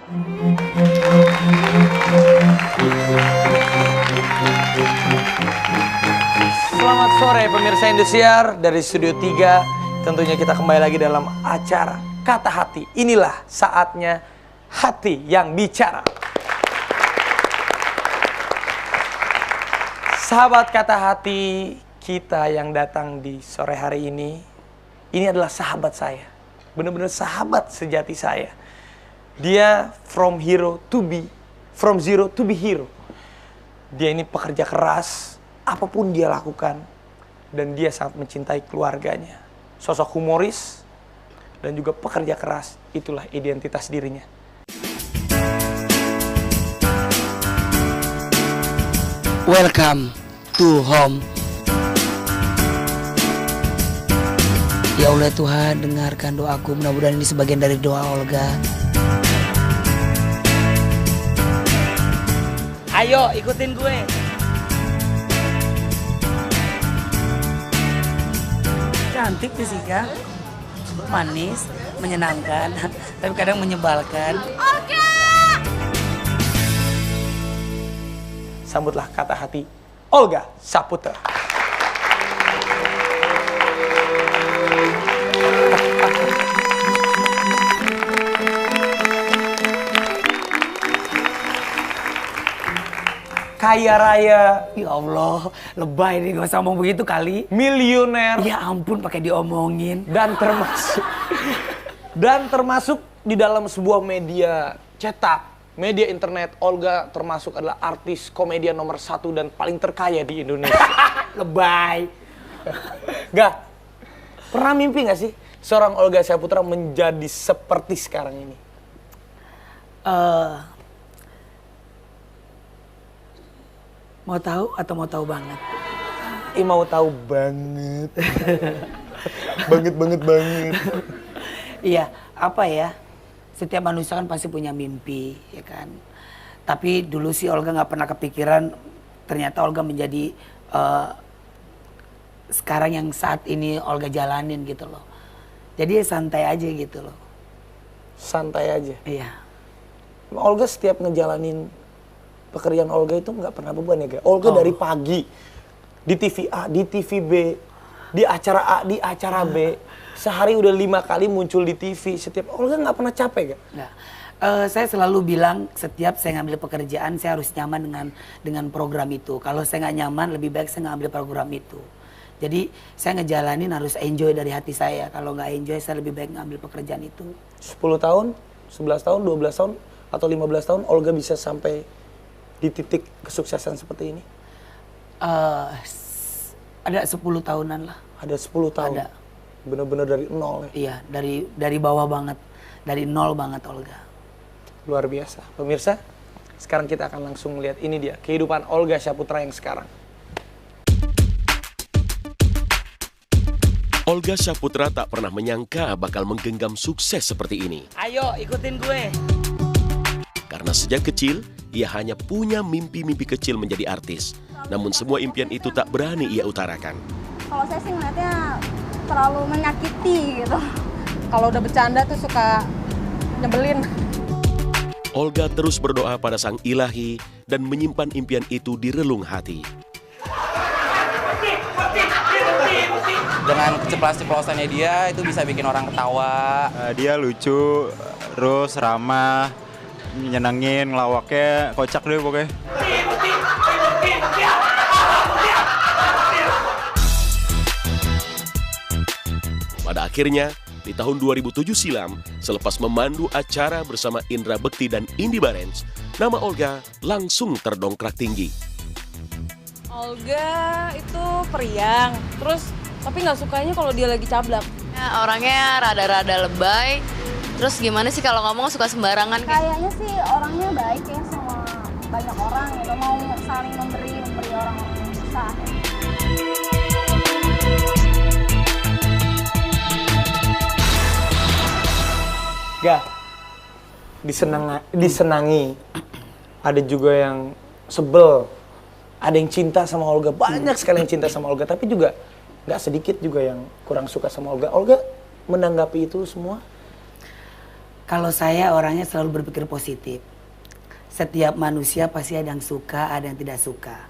Selamat sore pemirsa Indosiar dari Studio 3. Tentunya kita kembali lagi dalam acara Kata Hati. Inilah saatnya hati yang bicara. Sahabat Kata Hati kita yang datang di sore hari ini adalah sahabat saya. Benar-benar sahabat sejati saya. Dia from zero to be hero. Dia ini pekerja keras, apapun dia lakukan, dan dia sangat mencintai keluarganya. Sosok humoris dan juga pekerja keras, itulah identitas dirinya. Welcome to home. Ya Allah Tuhan, dengarkan doaku. Mudah-mudahan ini sebagian dari doa Olga. Ayo ikutin gue. Cantik Jessica, manis, menyenangkan, tapi kadang menyebalkan. Oke. Sambutlah Kata Hati Olga Saputra. Kaya raya, Ya Allah, lebay nih, gak usah ngomong begitu kali. miliuner, Ya ampun, pakai diomongin. dan termasuk di dalam sebuah media cetak, media internet. Olga termasuk adalah artis komedian nomor 1 dan paling terkaya di Indonesia. Lebay. Gak, pernah mimpi gak sih seorang Olga Saputra menjadi seperti sekarang ini? Mau tahu atau mau tahu banget? Mau tahu banget. banget. Iya, apa ya? Setiap manusia kan pasti punya mimpi, ya kan? Tapi dulu sih Olga nggak pernah kepikiran, ternyata Olga menjadi sekarang yang saat ini Olga jalanin gitu loh. Jadi santai aja gitu loh. Santai aja. Iya. Olga setiap ngejalanin pekerjaan Olga itu nggak pernah beban ya, Ga? Olga dari pagi di TV A, di TV B, di acara A, di acara B, sehari udah 5 kali muncul di TV. Setiap Olga nggak pernah capek, Ga? Nggak. Saya selalu bilang setiap saya ngambil pekerjaan saya harus nyaman dengan program itu. Kalau saya nggak nyaman, lebih baik saya nggak ambil program itu. Jadi saya ngejalanin harus enjoy dari hati saya. Kalau nggak enjoy, saya lebih baik ngambil pekerjaan itu. 10 tahun, 11 tahun, 12 tahun, atau 15 tahun Olga bisa sampai di titik kesuksesan seperti ini? Ada 10 tahunan lah. Ada 10 tahun? Ada. Bener-bener dari nol ya? Iya, dari bawah banget. Dari nol banget Olga. Luar biasa. Pemirsa, sekarang kita akan langsung melihat ini dia, kehidupan Olga Saputra yang sekarang. Olga Saputra tak pernah menyangka bakal menggenggam sukses seperti ini. Ayo ikutin gue. Karena sejak kecil, ia hanya punya mimpi-mimpi kecil menjadi artis. Namun semua impian itu tak berani ia utarakan. Kalau saya sih ngeliatnya terlalu menyakiti gitu. Kalau udah bercanda tuh suka nyebelin. Olga terus berdoa pada Sang Ilahi dan menyimpan impian itu di relung hati. Dengan keceplas-ceplosannya dia itu bisa bikin orang ketawa. Dia lucu, terus ramah, nyenengin, ngelawaknya kocak deh pokoknya. Pada akhirnya, di tahun 2007 silam, selepas memandu acara bersama Indra Bekti dan Indy Barens, nama Olga langsung terdongkrak tinggi. Olga itu periang, terus tapi nggak sukanya kalau dia lagi cablak. Ya, orangnya rada-rada lebay. Terus gimana sih kalau ngomong suka sembarangan? Kayaknya sih orangnya baik ya sama banyak orang gitu, mau saling memberi orang-orang yang susah. Gak, disenangi. Ada juga yang sebel. Ada yang cinta sama Olga. Banyak sekali yang cinta sama Olga. Tapi juga gak sedikit juga yang kurang suka sama Olga. Olga menanggapi itu semua? Kalau saya orangnya selalu berpikir positif. Setiap manusia pasti ada yang suka, ada yang tidak suka.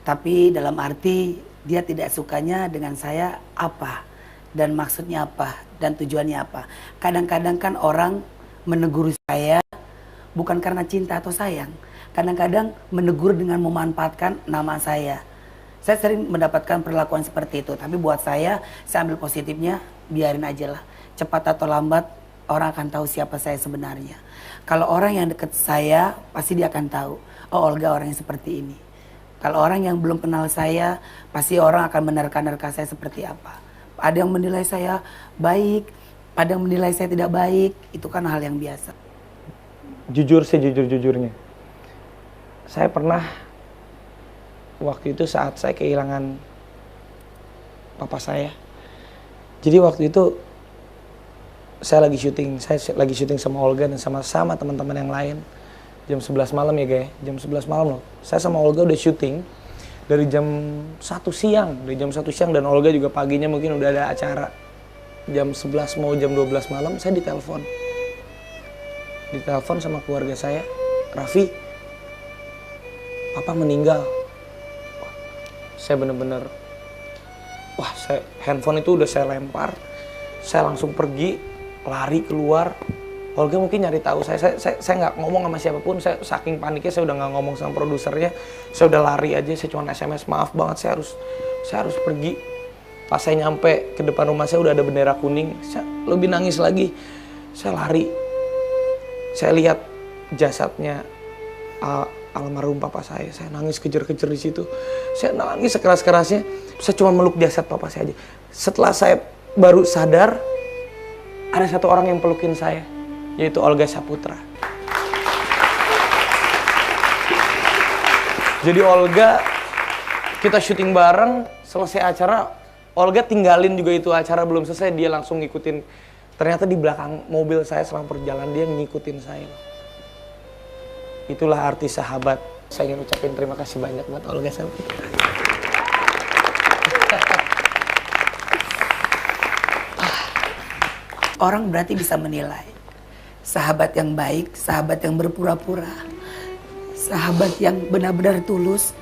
Tapi dalam arti dia tidak sukanya dengan saya apa, dan maksudnya apa, dan tujuannya apa. Kadang-kadang kan orang menegur saya bukan karena cinta atau sayang. Kadang-kadang menegur dengan memanfaatkan nama saya. Saya sering mendapatkan perlakuan seperti itu. Tapi buat saya ambil positifnya, biarin aja lah. Cepat atau lambat orang akan tahu siapa saya sebenarnya. Kalau orang yang dekat saya, pasti dia akan tahu, oh Olga orang yang seperti ini. Kalau orang yang belum kenal saya, pasti orang akan menerka-nerka saya seperti apa. Ada yang menilai saya baik, ada yang menilai saya tidak baik, itu kan hal yang biasa. Jujur sejujur-jujurnya, saya pernah waktu itu saat saya kehilangan papa saya. Jadi waktu itu saya lagi syuting sama Olga dan sama teman-teman yang lain. Jam 11 malam ya guys, jam 11 malam loh. Saya sama Olga udah syuting dari jam 1 siang, dan Olga juga paginya mungkin udah ada acara. Jam 11 mau jam 12 malam saya ditelepon sama keluarga saya, Raffi, papa meninggal. Saya bener-bener, handphone itu udah saya lempar, saya langsung pergi, lari keluar. Olga mungkin nyari tahu saya nggak ngomong sama siapapun, saya saking paniknya saya udah nggak ngomong sama produsernya, saya udah lari aja, saya cuma SMS, maaf banget saya harus pergi. Pas saya nyampe ke depan rumah saya udah ada bendera kuning, saya lebih nangis lagi, saya lari, saya lihat jasadnya almarhum papa saya nangis kejer-kejer di situ, saya nangis sekeras-kerasnya, saya cuma meluk jasad papa saya aja. Setelah saya baru sadar, ada satu orang yang pelukin saya, yaitu Olga Saputra. Jadi Olga, kita syuting bareng, selesai acara, Olga tinggalin juga itu acara belum selesai, dia langsung ngikutin. Ternyata di belakang mobil saya selama perjalanan dia ngikutin saya. Itulah arti sahabat. Saya ingin ucapin terima kasih banyak buat Olga Saputra. Orang berarti bisa menilai. Sahabat yang baik, sahabat yang berpura-pura, sahabat yang benar-benar tulus,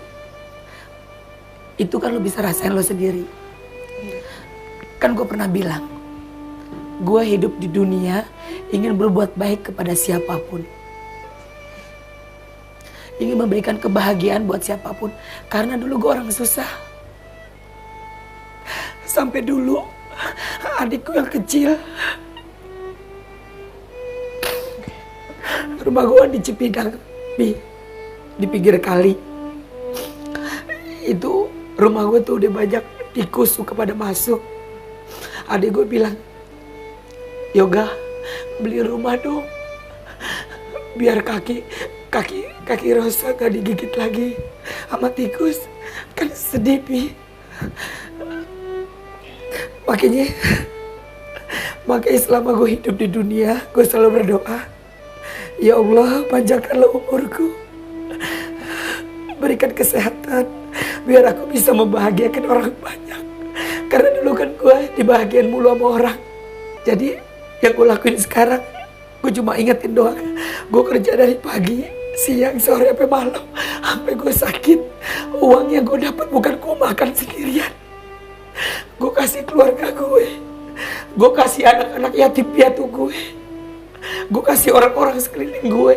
itu kan lo bisa rasain lo sendiri. Kan gue pernah bilang, gue hidup di dunia ingin berbuat baik kepada siapapun. Ingin memberikan kebahagiaan buat siapapun. Karena dulu gue orang susah. Sampai dulu adikku yang kecil, rumah gue di Cipinang, di pinggir kali. Itu rumah gue tuh udah banyak tikus suka pada masuk. Adik gue bilang, Yoga beli rumah dong, biar kaki Rosa gak digigit lagi sama tikus, kan sedih Pi. Makanya selama gue hidup di dunia, gue selalu berdoa, ya Allah panjangkanlah umurku, berikan kesehatan, biar aku bisa membahagiakan orang banyak. Karena dulu kan gue dibahagiain mulu sama orang. Jadi yang gue lakuin sekarang, gue cuma ingetin doang. Gue kerja dari pagi, siang, sore, sampai malam, sampai gue sakit. Uang yang gue dapat bukan gue makan sendirian. Gue kasih keluarga gue kasih anak-anak yatim piatu gue kasih orang-orang sekeliling gue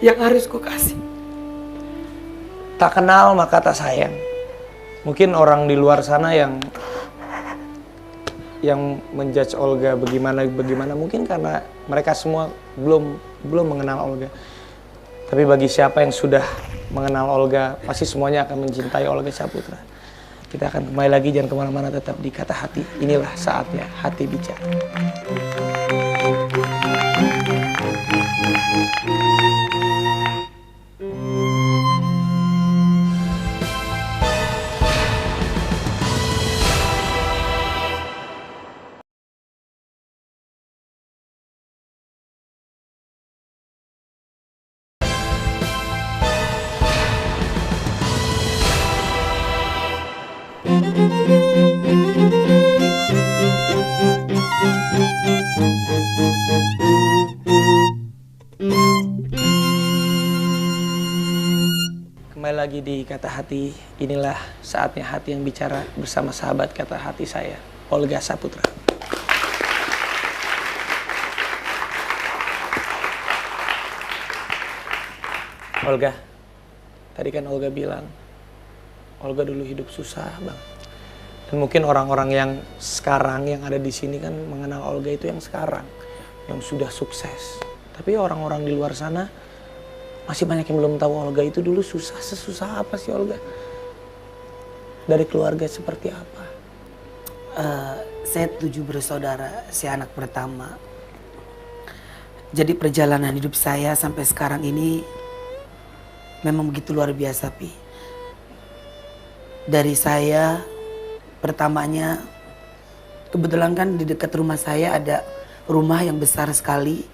yang harus gue kasih. Tak kenal maka tak sayang. Mungkin orang di luar sana yang menjudge Olga bagaimana mungkin karena mereka semua belum mengenal Olga. Tapi bagi siapa yang sudah mengenal Olga, pasti semuanya akan mencintai Olga Saputra. Kita akan kembali lagi, jangan kemana-mana, tetap di Kata Hati. Inilah saatnya hati bicara. kembali lagi di Kata Hati. Inilah saatnya hati yang bicara bersama sahabat Kata Hati saya, Olga Saputra. Olga, tadi kan Olga bilang, Olga dulu hidup susah bang. Dan mungkin orang-orang yang sekarang yang ada di sini kan mengenal Olga itu yang sekarang, yang sudah sukses. Tapi orang-orang di luar sana masih banyak yang belum tahu Olga itu dulu susah. Sesusah apa sih Olga? Dari keluarga seperti apa? Saya 7 bersaudara, saya anak pertama. Jadi perjalanan hidup saya sampai sekarang ini memang begitu luar biasa, Pi. Dari saya pertamanya, kebetulan kan di dekat rumah saya ada rumah yang besar sekali.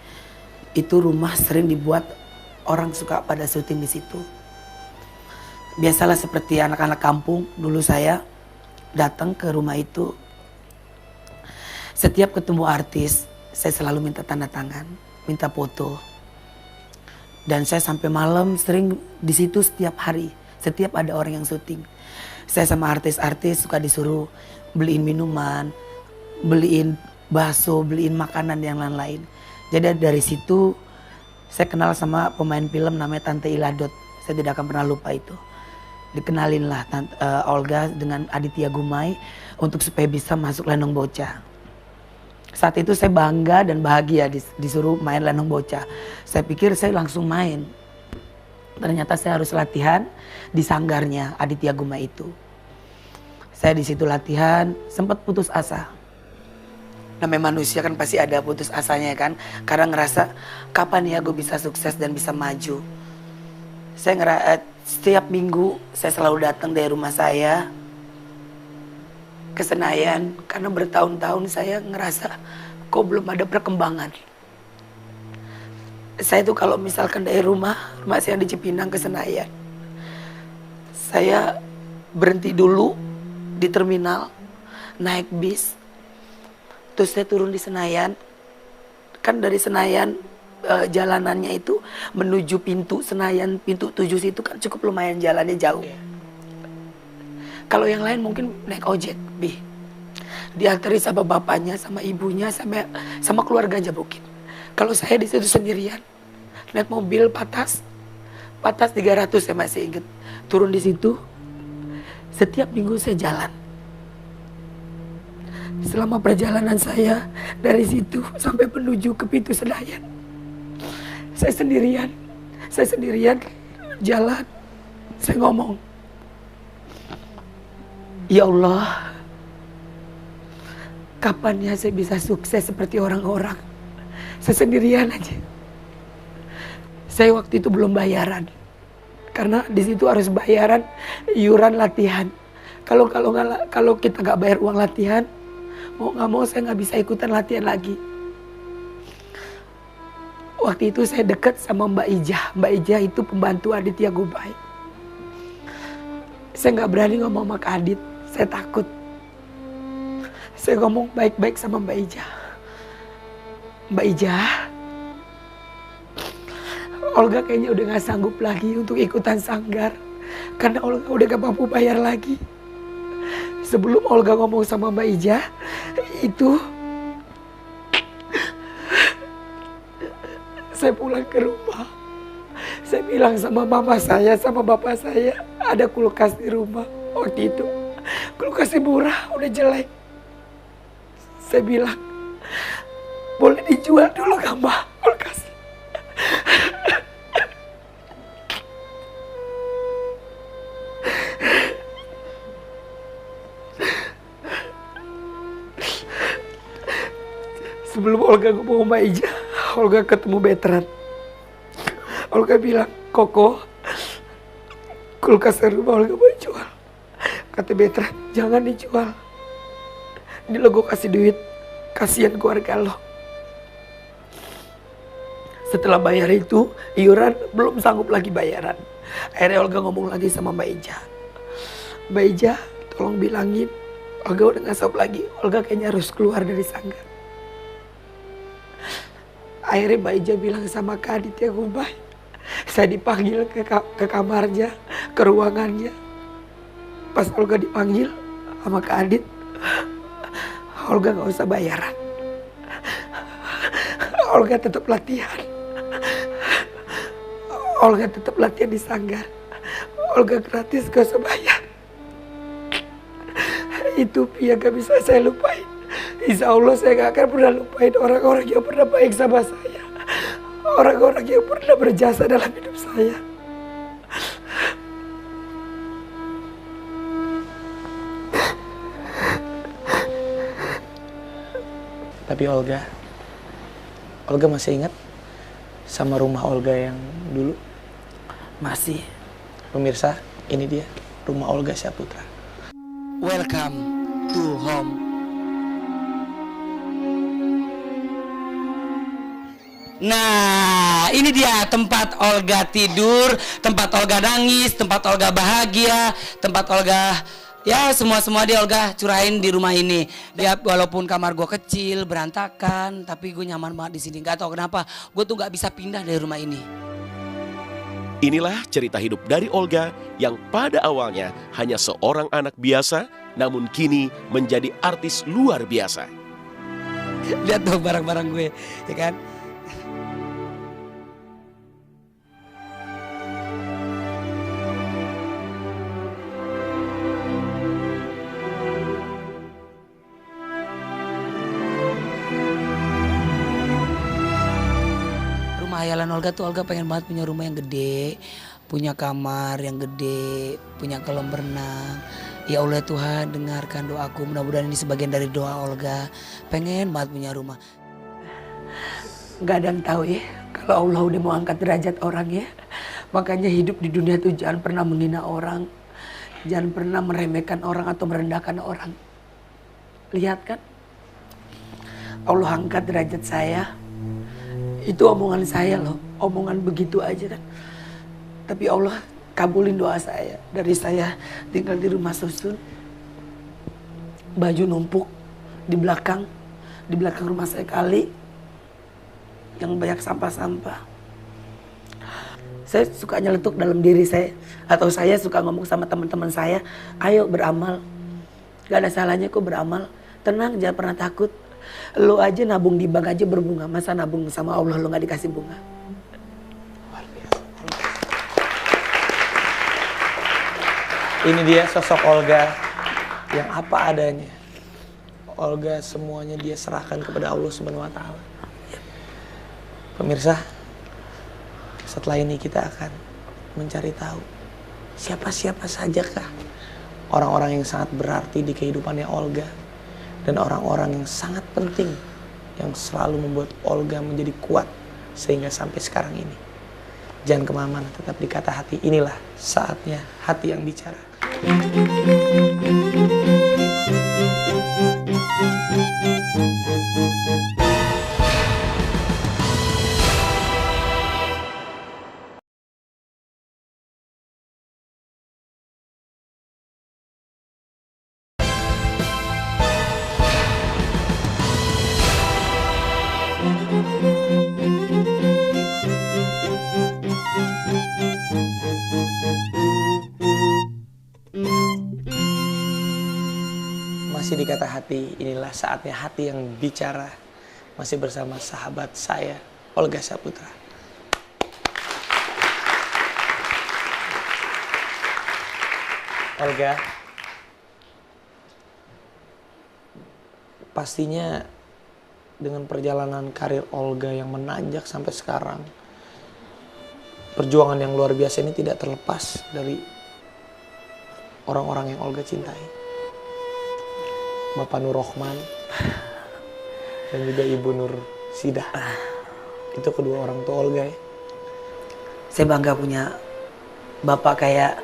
Itu rumah sering dibuat orang suka pada syuting di situ. Biasalah seperti anak-anak kampung, dulu saya datang ke rumah itu. Setiap ketemu artis, saya selalu minta tanda tangan, minta foto. Dan saya sampai malam sering di situ setiap hari, setiap ada orang yang syuting. Saya sama artis-artis suka disuruh beliin minuman, beliin bakso, beliin makanan yang lain-lain. Jadi dari situ saya kenal sama pemain film namanya Tante Iladot. Saya tidak akan pernah lupa itu. Dikenalin lah Olga dengan Aditya Gumai untuk supaya bisa masuk Lenong Bocah. Saat itu saya bangga dan bahagia disuruh main Lenong Bocah. Saya pikir saya langsung main. Ternyata saya harus latihan di sanggarnya Aditya Gumai itu. Saya di situ latihan, sempat putus asa. Namanya manusia kan pasti ada putus asanya kan. Karena ngerasa kapan ya gue bisa sukses dan bisa maju. Saya setiap minggu saya selalu datang dari rumah saya ke Senayan. Karena bertahun-tahun saya ngerasa kok belum ada perkembangan. Saya tuh kalau misalkan dari rumah saya di Cipinang ke Senayan. Saya berhenti dulu di terminal, naik bis. Terus saya turun di Senayan, kan dari Senayan jalanannya itu menuju pintu Senayan, pintu 7 itu kan cukup lumayan jalannya jauh. Kalau yang lain mungkin naik ojek, Bi. Diantari sama bapaknya, sama ibunya, sama keluarga aja mungkin. Kalau saya di situ sendirian, naik mobil patas 300 saya masih ingat. Turun di situ, setiap minggu saya jalan. Selama perjalanan saya dari situ sampai menuju ke pintu Senayan, saya sendirian jalan. Saya ngomong, ya Allah, kapan ya saya bisa sukses seperti orang-orang? Saya sendirian aja. Saya waktu itu belum bayaran, karena di situ harus bayaran iuran latihan. Kalau kita nggak bayar uang latihan, mau nggak mau saya nggak bisa ikutan latihan lagi. Waktu itu saya dekat sama Mbak Ijah. Mbak Ijah itu pembantu Aditya Gumai. Saya nggak berani ngomong sama Kak Adit, saya takut. Saya ngomong baik-baik sama Mbak Ijah. Mbak Ijah, Olga kayaknya udah gak sanggup lagi untuk ikutan sanggar. Karena Olga udah gak mampu bayar lagi. Sebelum Olga ngomong sama Mbak Ijah, itu saya pulang ke rumah. Saya bilang sama mama saya, sama bapak saya, ada kulkas di rumah. Waktu itu kulkasnya murah, udah jelek. Saya bilang, boleh dijual dulu gak Mbak kulkas? Sebelum Olga ngomong sama Ijah, Olga ketemu veteran. Olga bilang, Koko, kulkas rumah Olga mau jual. Kata veteran, jangan dijual. Ini lo gue kasih duit, kasihan keluarga lo. Setelah bayar itu, iuran belum sanggup lagi bayaran. Akhirnya Olga ngomong lagi sama Mbak Ijah. Mbak Ijah, tolong bilangin, Olga udah gak sanggup lagi. Olga kayaknya harus keluar dari sanggar. Akhirnya Mbak Ijah bilang sama Kak Aditya Gumai, Saya dipanggil ke kamarnya, ke ruangannya. Pas Olga dipanggil sama Kak Adit, Olga gak usah bayaran. Olga tetap latihan. Olga tetap latihan di sanggar. Olga gratis, gak usah bayar. Itu yang gak bisa saya lupain. Insya Allah saya gak akan pernah lupain orang-orang yang pernah baik sama saya. Orang-orang yang pernah berjasa dalam hidup saya. Tapi Olga masih ingat sama rumah Olga yang dulu? Masih. Pemirsa, ini dia rumah Olga Syaputra. Welcome to home. Nah, ini dia tempat Olga tidur, tempat Olga nangis, tempat Olga bahagia, tempat Olga ya semua dia Olga curahin di rumah ini. Ya walaupun kamar gue kecil, berantakan, tapi gue nyaman banget di sini. Gak tau kenapa, gue tuh gak bisa pindah dari rumah ini. Inilah cerita hidup dari Olga yang pada awalnya hanya seorang anak biasa, namun kini menjadi artis luar biasa. Lihat dong barang-barang gue, ya kan? Hayalan Olga tuh, Olga pengen banget punya rumah yang gede, punya kamar yang gede, punya kolam renang. Ya Allah Tuhan, dengarkan doaku, mudah-mudahan ini sebagian dari doa Olga. Pengen banget punya rumah. Gak ada yang tahu ya, kalau Allah udah mau angkat derajat orang ya. Makanya hidup di dunia tuh jangan pernah menghina orang, jangan pernah meremehkan orang atau merendahkan orang. Lihat kan, Allah angkat derajat saya. Itu omongan saya loh, omongan begitu aja kan. Tapi Allah kabulin doa saya. Dari saya tinggal di rumah susun, baju numpuk di belakang rumah saya kali, yang banyak sampah-sampah. Saya suka nyeletuk dalam diri saya, atau saya suka ngomong sama teman-teman saya, ayo beramal. Gak ada salahnya kok beramal, tenang jangan pernah takut. Lo aja nabung di bank aja berbunga, masa nabung sama Allah lo gak dikasih bunga? Ini dia sosok Olga yang apa adanya. Olga semuanya dia serahkan kepada Allah Subhanahu wa taala. Pemirsa, setelah ini kita akan mencari tahu siapa-siapa sajakah orang-orang yang sangat berarti di kehidupannya Olga. Dan orang-orang yang sangat penting yang selalu membuat Olga menjadi kuat sehingga sampai sekarang ini. Jangan kemana-mana, tetap di Kata Hati. Inilah saatnya hati yang bicara. Masih di Kata Hati, inilah saatnya hati yang bicara. Masih bersama sahabat saya, Olga Syaputra. Olga, pastinya dengan perjalanan karir Olga yang menanjak sampai sekarang, perjuangan yang luar biasa ini tidak terlepas dari orang-orang yang Olga cintai. Bapak Nur Rohman dan juga Ibu Nur Sidah. Itu kedua orang tua Olga ya. Saya bangga punya bapak kayak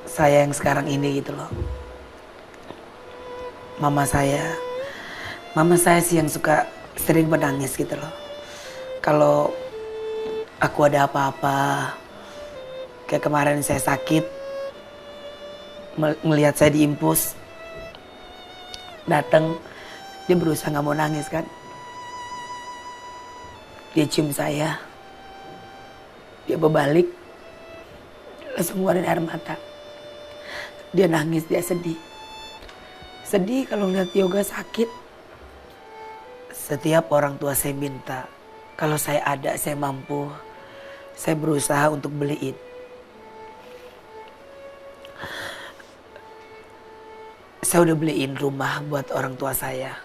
saya yang sekarang ini gitu loh. Mama saya sih yang suka sering menangis gitu loh. Kalau aku ada apa-apa, kayak kemarin saya sakit, melihat saya diimpus, datang, dia berusaha nggak mau nangis kan. Dia cium saya. Dia berbalik. Langsung ngeluarin air mata. Dia nangis, dia sedih. Sedih kalau ngeliat Yoga sakit. Setiap orang tua saya minta, kalau saya ada, saya mampu, saya berusaha untuk beliin. Saya udah beliin rumah buat orang tua saya.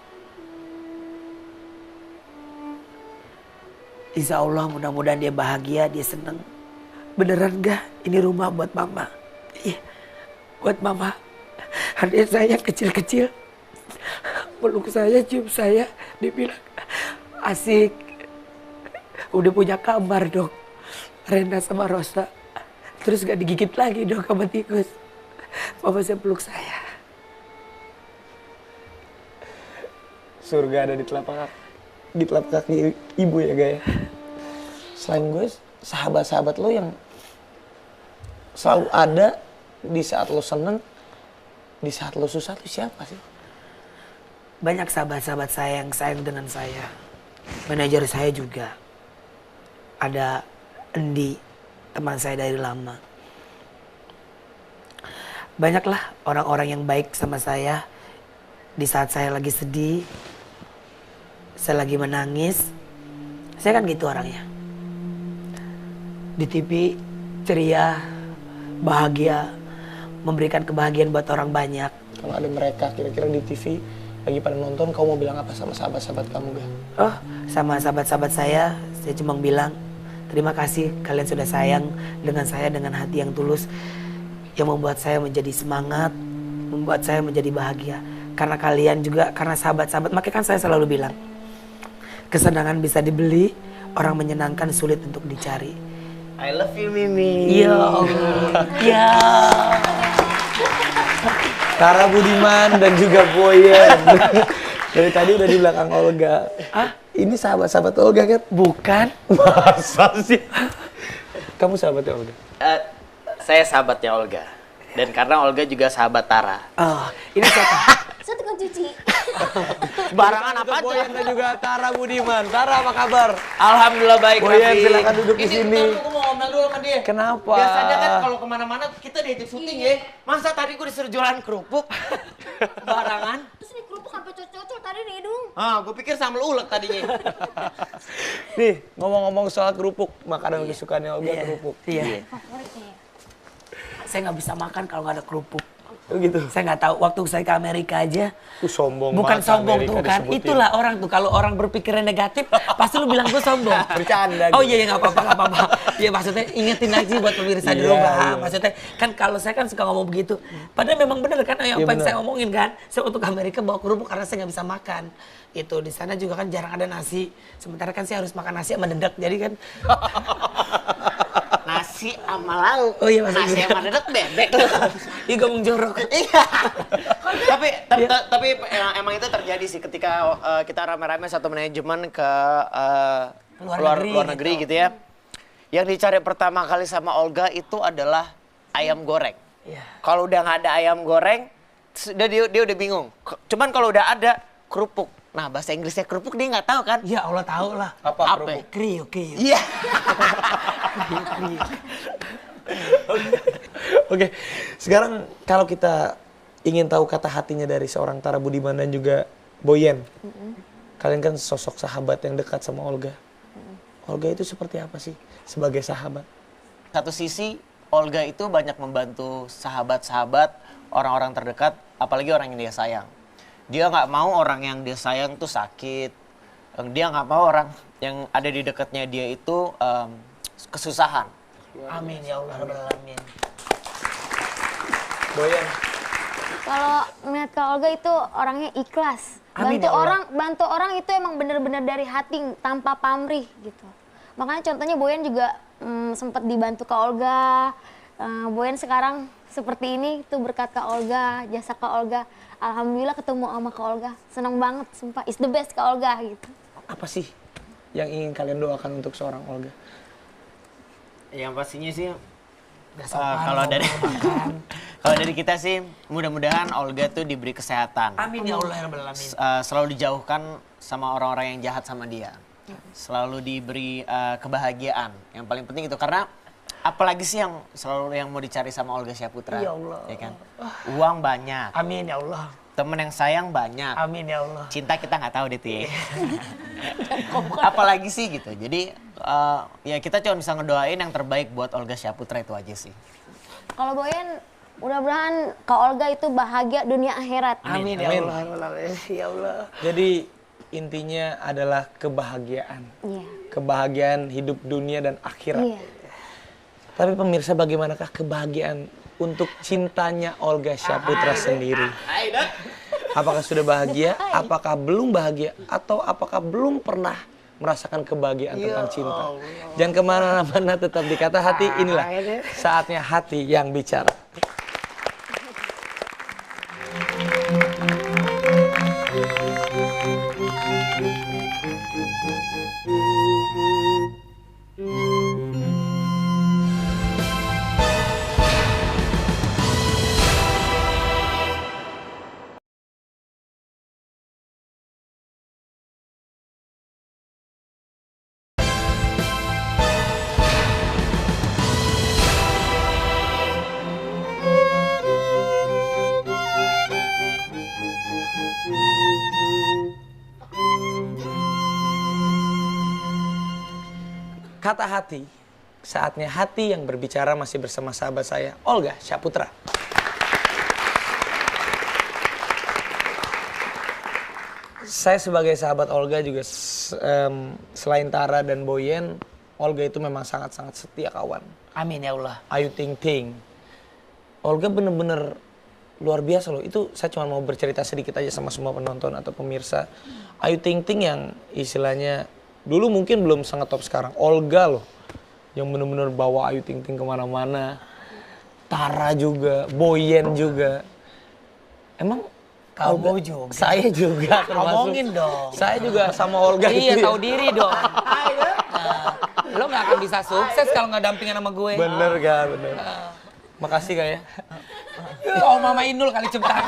Insya Allah mudah-mudahan dia bahagia, dia seneng. Beneran gak ini rumah buat mama? Iya, buat mama. Adik saya kecil-kecil peluk saya, cium saya, dia bilang asik. Udah punya kamar dong, Rena sama Rosa. Terus gak digigit lagi dong sama tikus. Mama saya peluk saya. Surga ada di telapak kaki ibu ya Gaya. Selain gue, sahabat-sahabat lo yang selalu ada di saat lo seneng, di saat lo susah tuh siapa sih? Banyak sahabat-sahabat saya yang sayang dengan saya. Manajer saya juga. Ada Endi, teman saya dari lama. Banyaklah orang-orang yang baik sama saya di saat saya lagi sedih, saya lagi menangis. Saya kan gitu orangnya. Di TV ceria, bahagia, memberikan kebahagiaan buat orang banyak. Kalau ada mereka kira-kira di TV lagi pada nonton, kamu mau bilang apa sama sahabat-sahabat kamu Gak? Oh, sama sahabat-sahabat saya cuma bilang terima kasih kalian sudah sayang dengan saya dengan hati yang tulus, yang membuat saya menjadi semangat, membuat saya menjadi bahagia. Karena kalian juga, karena sahabat-sahabat, makanya kan saya selalu bilang kesenangan bisa dibeli, orang menyenangkan sulit untuk dicari. I love you Mimi. Iya. Ya. Tara Budiman dan juga Boyen. Dari tadi udah di belakang Olga. Ah, ini sahabat-sahabat Olga kan? Bukan. Masa sih? Kamu sahabatnya Olga? Saya sahabatnya Olga. Dan karena Olga juga sahabat Tara. Oh, ini siapa? Saya tukang cuci. Barangan apa aja? Boyen dan juga Tara Budiman. Tara apa kabar? Alhamdulillah baik. Boyen Raffi. silakan duduk di sini. Aku mau ngomel dulu sama dia. Kenapa? Biasanya kan kalau kemana-mana kita diajak syuting ya. Masa tadi gue disuruh jualan kerupuk? Barangan. Terus nih kerupuk sampai cocok tadi nih hidung. Gue pikir sambal ulek tadinya. Nih, ngomong-ngomong soal kerupuk, makanan kesukaannya Olga kerupuk. Iya. Favoritnya. Saya nggak bisa makan kalau nggak ada kerupuk. Oh gitu. Saya nggak tahu, waktu saya ke Amerika aja. Sombong. Bukan banget sombong Amerika tuh kan. disebutin. Itulah orang tuh, kalau orang berpikirnya negatif, pasti lu bilang gue sombong. Bercanda. Oh iya, nggak apa-apa. Iya maksudnya ingetin lagi buat pemirsa di Iya, rumah. iya. Maksudnya kan kalau saya kan suka ngomong begitu. Padahal memang bener kan yang Iya, pengen bener. saya omongin kan. Saya untuk Amerika bawa kerupuk karena saya nggak bisa makan. Itu di sana juga kan jarang ada nasi. Sementara kan saya harus makan nasi sama dedek. Jadi kan Nasi sama lauk. Oh iya, maksudnya. Nasi sama dedek bebek. Ih ngomong jorok. Iya. tapi emang itu terjadi sih ketika kita rame-rame satu manajemen ke luar negeri gitu ya. Yang dicari pertama kali sama Olga itu adalah ayam goreng. Iya. Kalau udah nggak ada ayam goreng, dia udah bingung. Cuman kalau udah ada kerupuk. Nah bahasa Inggrisnya kerupuk dia nggak tahu kan? Ya Allah tahu lah. Apa Apa? kerupuk? Krio. Iya. Oke, sekarang kalau kita ingin tahu kata hatinya dari seorang Tara Budiman dan juga Boyen. Kalian kan sosok sahabat yang dekat sama Olga. Olga itu seperti apa sih sebagai sahabat? Satu sisi Olga itu banyak membantu sahabat-sahabat, orang-orang terdekat, apalagi orang yang dia sayang. Dia nggak mau orang yang dia sayang tuh sakit. Dia nggak mau orang yang ada di dekatnya dia itu kesusahan. Amin ya Allah rabbal alamin. Boyen. Kalau melihat Kak Olga itu orangnya ikhlas. Amin ya Allah. Bantu orang itu emang bener-bener dari hati tanpa pamrih gitu. Makanya contohnya Boyen juga sempat dibantu Kak Olga. Boyen sekarang seperti ini itu berkat Kak Olga, jasa Kak Olga. Alhamdulillah ketemu sama Kak Olga. Seneng banget, sumpah. Is the best Kak Olga gitu. Apa sih yang ingin kalian doakan untuk seorang Olga? Yang pastinya sih Gak sopan, kalau dari kita sih mudah-mudahan Olga tuh diberi kesehatan. Amin ya Allah rabbal alamin. Selalu dijauhkan sama orang-orang yang jahat sama dia. selalu diberi kebahagiaan. Yang paling penting itu karena apalagi sih yang selalu yang mau dicari sama Olga Syahputra? Ya Allah. Ya kan? Uang banyak. Amin ya Allah. Temen yang sayang banyak. Amin ya Allah. Cinta kita nggak tahu deh tuh ya. Apalagi sih gitu. Jadi ya kita cuma bisa ngedoain yang terbaik buat Olga Syahputra itu aja sih. Kalau Boyan, mudah-mudahan Kak Olga itu bahagia dunia akhirat. Amin ya Allah. Ya Allah. Jadi intinya adalah kebahagiaan. Iya. Kebahagiaan hidup dunia dan akhirat. Iya. Tapi pemirsa, bagaimanakah kebahagiaan untuk cintanya Olga Syahputra sendiri? Apakah sudah bahagia? Apakah belum bahagia? Atau apakah belum pernah merasakan kebahagiaan tentang cinta? Jangan kemana-mana, tetap di Kata Hati. Inilah saatnya hati yang bicara. Kata Hati, saatnya hati yang berbicara masih bersama sahabat saya, Olga Syahputra. Saya sebagai sahabat Olga juga selain Tara dan Boyen, Olga itu memang sangat-sangat setia kawan. Amin ya Allah. Ayu Ting Ting. Olga bener-bener luar biasa loh. Itu saya cuma mau bercerita sedikit aja sama semua penonton atau pemirsa. Ayu Ting Ting yang istilahnya dulu mungkin belum sangat top sekarang. Olga loh yang bener-bener bawa Ayu Ting Ting kemana-mana. Tara juga, Boyen juga. Emang Kamu juga. Saya juga termasuk. Ngomongin dong. Saya juga sama Olga Iya, itu. tahu diri dong. Lo nggak akan bisa sukses kalau nggak dampingan sama gue. Bener gak? Bener. Makasih Kak ya. Oh, Mama Inul kali ciptaan.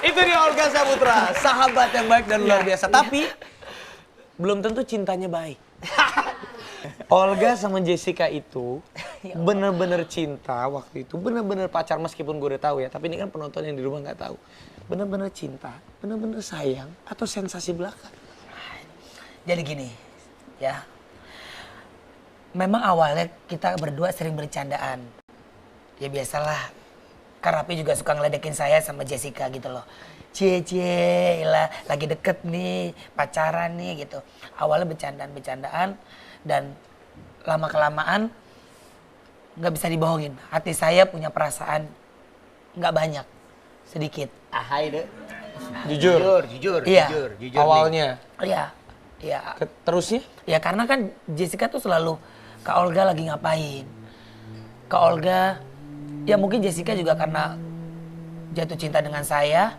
Itu dia Olga Syahputra, sahabat yang baik dan luar biasa. Tapi belum tentu cintanya baik. Olga sama Jessica itu bener-bener cinta waktu itu, bener-bener pacar meskipun gue udah tahu ya. Tapi ini kan penonton yang di rumah nggak tahu. Bener-bener cinta, bener-bener sayang atau sensasi belaka. Jadi gini, ya. Memang awalnya kita berdua sering bercandaan. Ya biasalah, Karapi juga suka ngeledekin saya sama Jessica gitu loh. Cie lah, lagi deket nih, pacaran nih gitu. Awalnya bercandaan dan lama-kelamaan nggak bisa dibohongin. Hati saya punya perasaan nggak banyak, sedikit. Ahai deh. Jujur. Iya. Jujur Awalnya. Iya. Terusnya? Ya karena kan Jessica tuh selalu, Kak Olga lagi ngapain? Kak Olga, ya mungkin Jessica juga karena jatuh cinta dengan saya,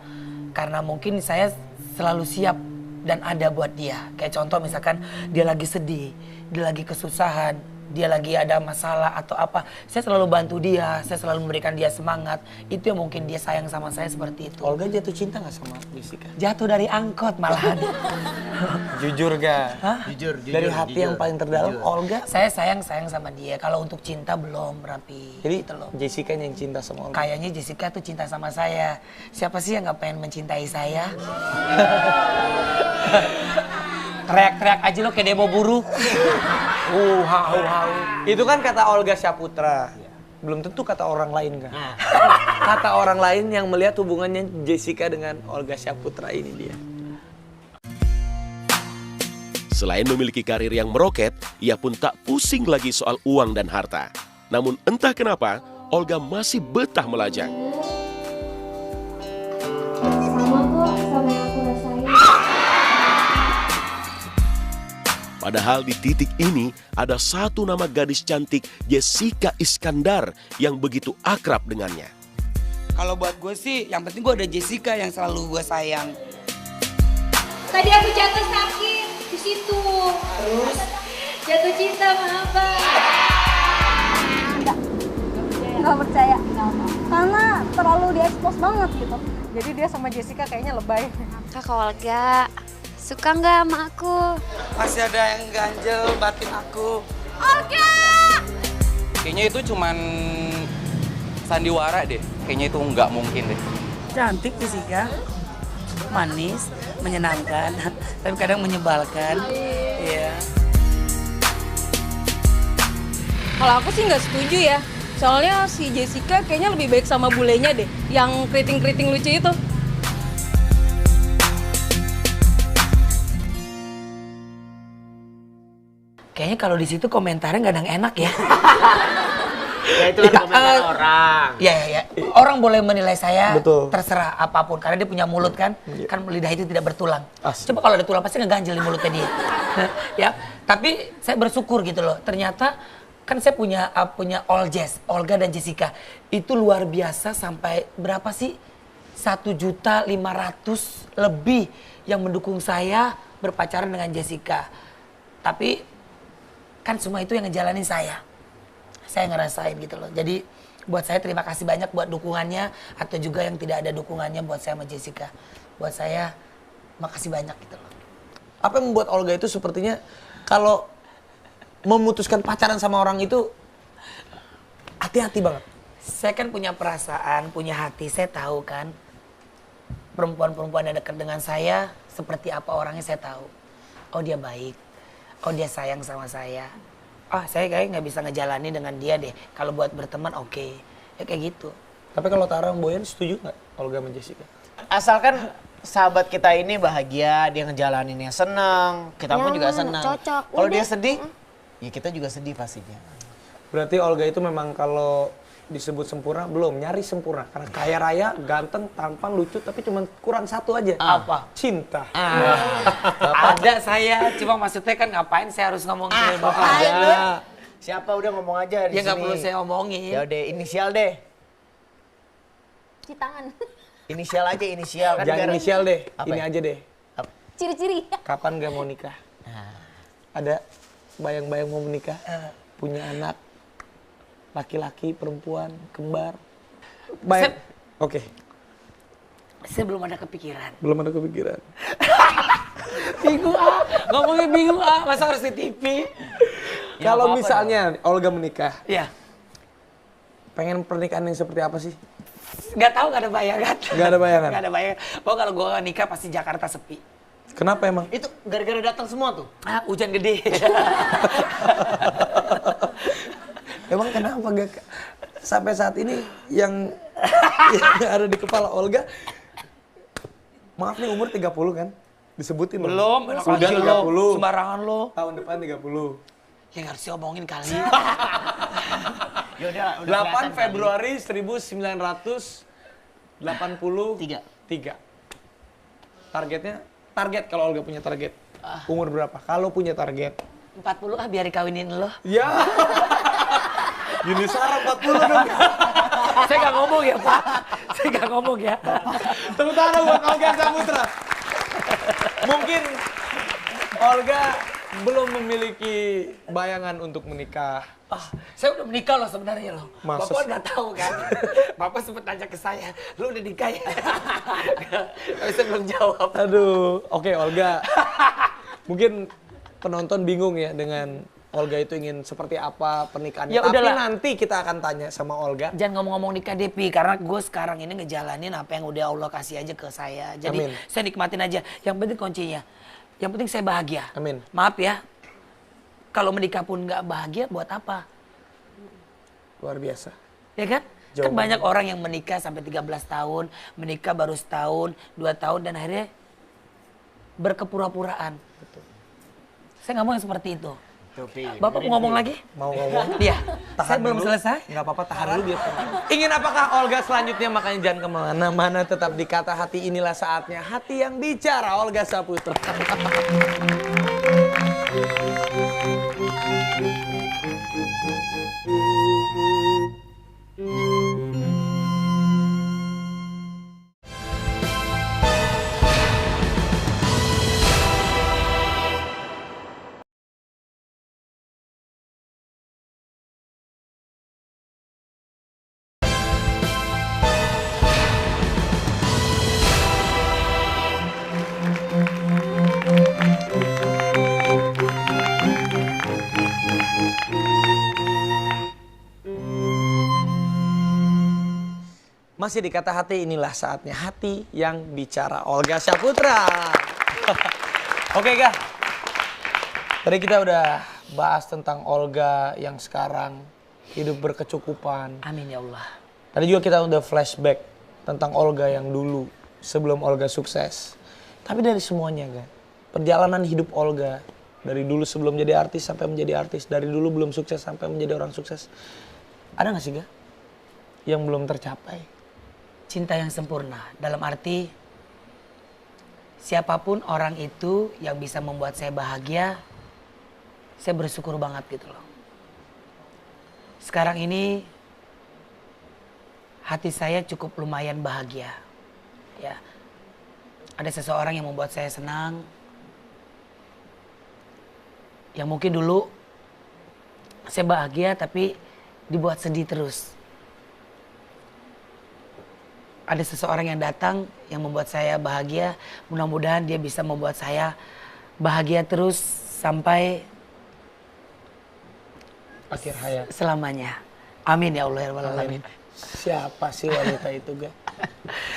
karena mungkin saya selalu siap dan ada buat dia. Kayak contoh misalkan dia lagi sedih, dia lagi kesusahan, dia lagi ada masalah atau apa, saya selalu bantu dia, saya selalu memberikan dia semangat. Itu yang mungkin dia sayang sama saya seperti itu. Olga jatuh cinta nggak sama Jessica? Jatuh dari angkot malahan. Jujur gak? Hah? Jujur. Dari hati yang paling terdalam, Olga. Saya sayang sama dia. Kalau untuk cinta belum rapi. Jadi gitu loh. Jessica yang cinta sama Olga. Kayaknya Jessica tuh cinta sama saya. Siapa sih yang nggak pengen mencintai saya? Teriak-teriak aja lo kayak demo buruh. Hau. Itu kan kata Olga Syahputra. Belum tentu kata orang lain kan? Kata orang lain yang melihat hubungannya Jessica dengan Olga Syahputra ini dia. Selain memiliki karir yang meroket, ia pun tak pusing lagi soal uang dan harta. Namun entah kenapa, Olga masih betah melajang. Sama kok, sama yang aku rasain. Padahal di titik ini ada satu nama gadis cantik, Jessica Iskandar, yang begitu akrab dengannya. Kalau buat gue sih, yang penting gue ada Jessica yang selalu gue sayang. Tadi aku jatuh sakit di situ. Terus jatuh cinta sama Abang. Nggak percaya. Karena terlalu diekspos banget gitu. Jadi dia sama Jessica kayaknya lebay. Kakak Olga, Suka nggak sama aku? Masih ada yang ganjel batin aku. Olga! Kayaknya itu cuman sandiwara deh. Kayaknya itu nggak mungkin deh. Cantik Jessica, manis, menyenangkan, tapi kadang menyebalkan. Iya. Kalau aku sih nggak setuju ya. Soalnya si Jessica kayaknya lebih baik sama bulenya deh. Yang keriting-keriting lucu itu. Kayaknya kalau di situ komentarnya nggak ada yang enak ya. Ya itu kan komentar orang. Ya. Orang boleh menilai saya Betul. terserah apapun karena dia punya mulut kan. Kan lidah itu tidak bertulang. Asli. Coba kalau ada tulang pasti ngeganjel di mulutnya dia. Ya, tapi saya bersyukur gitu loh. Ternyata kan saya punya all Jess, Olga dan Jessica. Itu luar biasa sampai berapa sih? 1.500.000 lebih yang mendukung saya berpacaran dengan Jessica. Tapi kan semua itu yang ngejalanin saya. Saya ngerasain gitu loh. Jadi buat saya terima kasih banyak buat dukungannya atau juga yang tidak ada dukungannya buat saya sama Jessica. Buat saya makasih banyak gitu loh. Apa yang membuat Olga itu sepertinya kalau memutuskan pacaran sama orang itu hati-hati banget. Saya kan punya perasaan, punya hati. Saya tahu kan perempuan-perempuan yang dekat dengan saya seperti apa orangnya saya tahu. Oh dia baik. Oh dia sayang sama saya. Saya kayaknya nggak bisa ngejalani dengan dia deh. Kalau buat berteman oke. Ya kayak gitu. Tapi kalau Tara sama Boyan setuju nggak Olga sama Jessica? Asalkan sahabat kita ini bahagia, dia ngejalaninnya senang, kita pun juga senang. Cocok. Kalau Udah. dia sedih, ya kita juga sedih pastinya. Berarti Olga itu memang kalau disebut sempurna belum, nyari sempurna. Karena kaya raya, ganteng, tampan, lucu, tapi cuma kurang satu aja. Apa? Cinta. Ada saya, cuma maksudnya kan ngapain saya harus ngomong ke Bapak? Ada. Siapa udah ngomong aja di Ya nggak sini. perlu saya omongin. Ya udah inisial deh. Cuci tangan. Inisial aja inisial kan. Jangan biar- inisial deh, Apa ini ya? aja deh. Ciri-ciri. Kapan gak mau nikah? Ada bayang-bayang mau menikah? Punya anak? Laki-laki, perempuan, kembar? Baik. Oke, Saya belum ada kepikiran. belum ada kepikiran. Bingung ngomongnya bingung masa harus di TV? Kalau misalnya Olga menikah, Ya, pengen pernikahan yang seperti apa sih? nggak tahu nggak ada bayangan. Nggak ada bayangan? Nggak ada bayangan. Pokoknya kalau gue nikah pasti Jakarta sepi. Kenapa emang? Itu gara-gara datang semua tuh. Hujan gede. Emang kenapa gak sampai saat ini yang ada di kepala Olga, maaf nih umur 30 kan? Disebutin Belum, loh. enak Sudah aja lo, 30. sembarangan lo. Tahun depan 30. Yang harus diomongin kali. Ya udah 8 Februari 1983. Targetnya, target kalau Olga punya target. Umur berapa? Kalau punya target. 40 biar dikawinin lo. Ya. Yuni Sarah 40 dong. Saya nggak ngomong ya Pak. Saya nggak ngomong ya. Tepuk tangan buat Olga Saputra. Mungkin Olga belum memiliki bayangan untuk menikah. Saya udah menikah loh sebenarnya loh. Masa Bapak sih? nggak tahu kan. Bapak sempat tanya ke saya, lu udah nikah ya? Tapi saya belum jawab. Aduh, oke Olga. Mungkin penonton bingung ya dengan Olga itu ingin seperti apa pernikahannya. Ya Tapi udahlah. nanti kita akan tanya sama Olga. Jangan ngomong-ngomong nikah Depi, karena gue sekarang ini ngejalanin apa yang udah Allah kasih aja ke saya. Jadi Amin. saya nikmatin aja. Yang penting kuncinya, yang penting saya bahagia. Amin. Maaf ya, kalau menikah pun nggak bahagia, buat apa? Luar biasa. Ya kan? Kan Jawaban banyak orang yang menikah sampai 13 tahun, menikah baru setahun, 2 tahun, dan akhirnya berkepura-puraan. Saya nggak mau yang seperti itu. Bapak mau ngomong lagi? Mau ngomong? Iya. Tahan Saya belum dulu. selesai. Nggak apa-apa, tahan dulu biar tenang. Ingin apakah Olga selanjutnya? Makanya jangan kemana-mana, tetap di Kata Hati. Inilah saatnya hati yang bicara. Olga Saputra. Masih di Kata Hati, inilah saatnya hati yang bicara. Olga Saputra. Oke, Ga. Tadi kita udah bahas tentang Olga yang sekarang hidup berkecukupan. Amin ya Allah. Tadi juga kita udah flashback tentang Olga yang dulu sebelum Olga sukses. Tapi dari semuanya, Ga, perjalanan hidup Olga dari dulu sebelum jadi artis sampai menjadi artis, dari dulu belum sukses sampai menjadi orang sukses. Ada gak sih, Ga, yang belum tercapai? Cinta yang sempurna dalam arti siapapun orang itu yang bisa membuat saya bahagia, saya bersyukur banget gitu loh. Sekarang ini hati saya cukup lumayan bahagia. Ya. Ada seseorang yang membuat saya senang. Yang mungkin dulu saya bahagia tapi dibuat sedih terus. Ada seseorang yang datang yang membuat saya bahagia. Mudah-mudahan dia bisa membuat saya bahagia terus sampai Akhir hayat. Selamanya. Amin ya Allah ya Rabbal Alamin. Siapa sih wanita itu, Ga?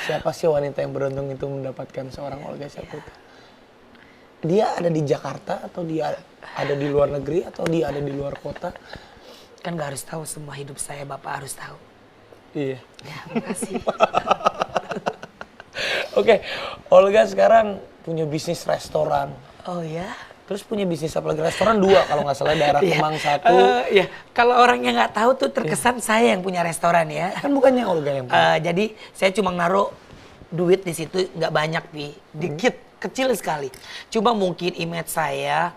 Siapa sih wanita yang beruntung itu mendapatkan seorang Olga Saputra? Dia ada di Jakarta atau dia ada di luar negeri atau dia ada di luar kota? Kan gak harus tahu semua hidup saya, Bapak harus tahu. Iya. Ya, makasih. Oke, Olga sekarang punya bisnis restoran. Oh ya? Terus punya bisnis apa lagi? Restoran 2 kalau nggak salah, daerah Kemang 1. Ya, kalau orangnya nggak tahu tuh terkesan saya yang punya restoran ya. Kan bukannya Olga yang punya. Jadi saya cuma naruh duit di situ nggak banyak nih, dikit, kecil sekali. Cuma mungkin image saya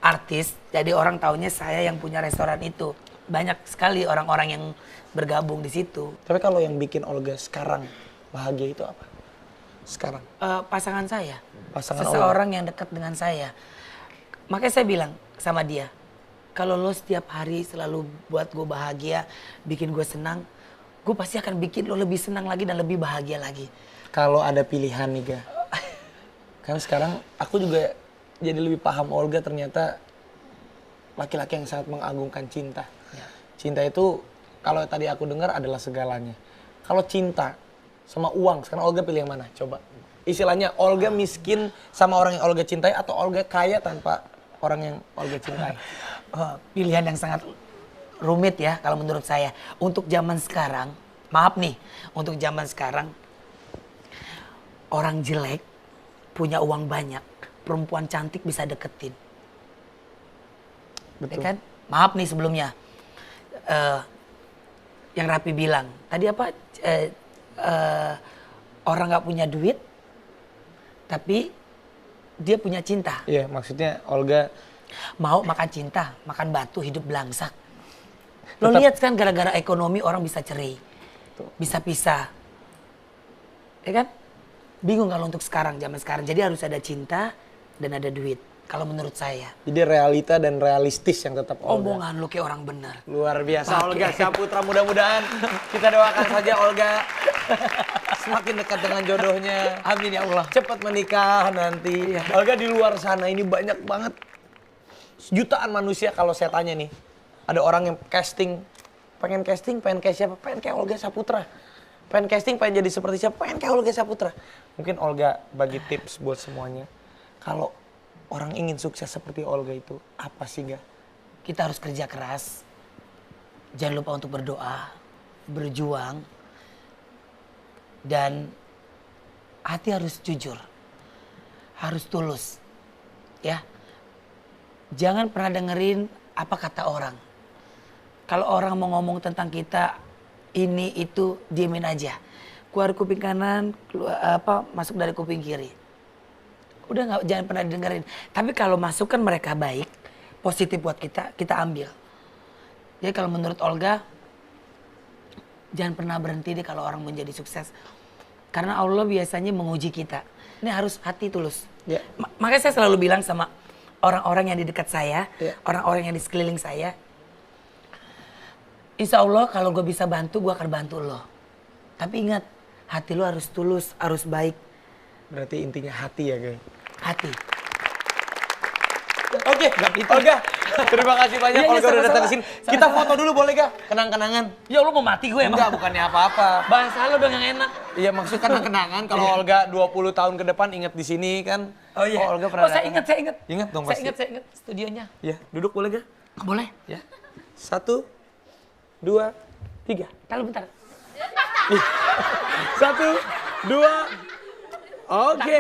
artis, jadi orang taunya saya yang punya restoran itu. Banyak sekali orang-orang yang bergabung di situ. Tapi kalau yang bikin Olga sekarang bahagia itu apa? Sekarang? Pasangan saya. Pasangan Seseorang yang dekat dengan saya. Makanya saya bilang sama dia, kalau lo setiap hari selalu buat gue bahagia, bikin gue senang, gue pasti akan bikin lo lebih senang lagi dan lebih bahagia lagi. Kalau ada pilihan nih, Ga. Kan sekarang aku juga jadi lebih paham Olga ternyata laki-laki yang sangat mengagungkan cinta. Ya. Cinta itu kalau tadi aku dengar adalah segalanya. Kalau cinta sama uang, sekarang Olga pilih yang mana? Coba. Istilahnya Olga miskin sama orang yang Olga cintai atau Olga kaya tanpa orang yang Olga cintai? Pilihan yang sangat rumit ya kalau menurut saya. Untuk zaman sekarang, maaf nih, untuk zaman sekarang orang jelek punya uang banyak, perempuan cantik bisa deketin. Betul. Ya kan? Maaf nih sebelumnya. Yang Rapi bilang, tadi apa? Orang nggak punya duit, tapi dia punya cinta. Iya, maksudnya Olga mau makan cinta, makan batu, hidup belangsak. Lo lihat kan gara-gara ekonomi orang bisa cerai, bisa pisah, ya kan? Bingung kalau untuk sekarang, zaman sekarang. Jadi harus ada cinta dan ada duit. Kalau menurut saya. Jadi realita dan realistis yang tetap Olga. Omongan lu kayak orang benar. Luar biasa. Pake. Olga Saputra, mudah-mudahan kita doakan saja Olga semakin dekat dengan jodohnya. Amin ya Allah. Cepat menikah nanti. Iya. Olga di luar sana ini banyak banget. Jutaan manusia kalau saya tanya nih. Ada orang yang pengen kayak siapa? Pengen kayak Olga Saputra. Pengen casting, pengen jadi seperti siapa? Pengen kayak Olga Saputra. Mungkin Olga bagi tips buat semuanya. Kalau orang ingin sukses seperti Olga itu, apa sih, Ga? Kita harus kerja keras. Jangan lupa untuk berdoa, berjuang. Dan hati harus jujur. Harus tulus. Ya. Jangan pernah dengerin apa kata orang. Kalau orang mau ngomong tentang kita, ini, itu, diemin aja. Keluar kuping kanan, masuk dari kuping kiri. Udah jangan pernah didengerin. Tapi kalau masukan mereka baik, positif buat kita ambil. Jadi kalau menurut Olga, jangan pernah berhenti deh kalau orang menjadi sukses. Karena Allah biasanya menguji kita. Ini harus hati tulus. Ya. Makanya saya selalu bilang sama orang-orang yang di dekat saya, Ya. orang-orang yang di sekeliling saya, insya Allah kalau gue bisa bantu, gue akan bantu lo. Tapi ingat, hati lo harus tulus, harus baik. Berarti intinya hati ya, Ga? Hati. Oke, Olga. Terima kasih banyak Iya, iya, Olga udah datang sama-sama. ke sini. Kita foto dulu boleh gak? Kenang-kenangan. Ya lu mau mati gue emang. Enggak, bukannya apa-apa. Bahasa lu dong yang enak. Iya, maksudnya kenang-kenangan kalau Olga 20 tahun ke depan inget di sini kan. Oh iya. Olga pernah saya datang. ingat. Ingat dong pasti. Saya ingat studionya. Iya, duduk boleh gak? Boleh. Ya. 1, 2, 3. Kalau bentar. 1, 2. Oke,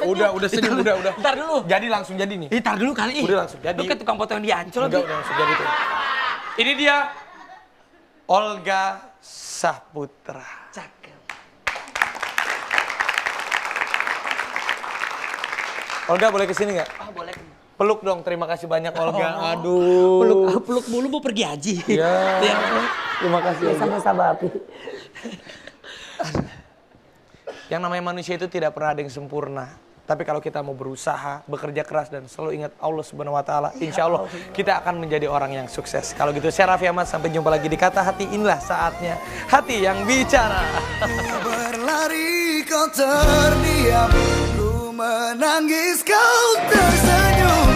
udah senyum, udah. Ntar dulu. Jadi langsung jadi nih. Ntar dulu kali. Udah langsung jadi. Lu kayak tukang foto yang di Ancol. Enggak, udah langsung jadi tuh. Ini dia Olga Saputra. Cakep. Olga boleh kesini nggak? Ah, boleh. Peluk dong, terima kasih banyak Olga. Aduh. Peluk mulu mau pergi haji. Ya. Ya. Terima kasih. Sama-sama, Api. Yang namanya manusia itu tidak pernah ada yang sempurna. Tapi kalau kita mau berusaha, bekerja keras dan selalu ingat Allah Subhanahu wa taala, insya Allah kita akan menjadi orang yang sukses. Kalau gitu saya Raffi Ahmad, sampai jumpa lagi di Kata Hati. Inilah saatnya hati yang bicara. Berlari kau terdiam, lu menangis kau tersenyum.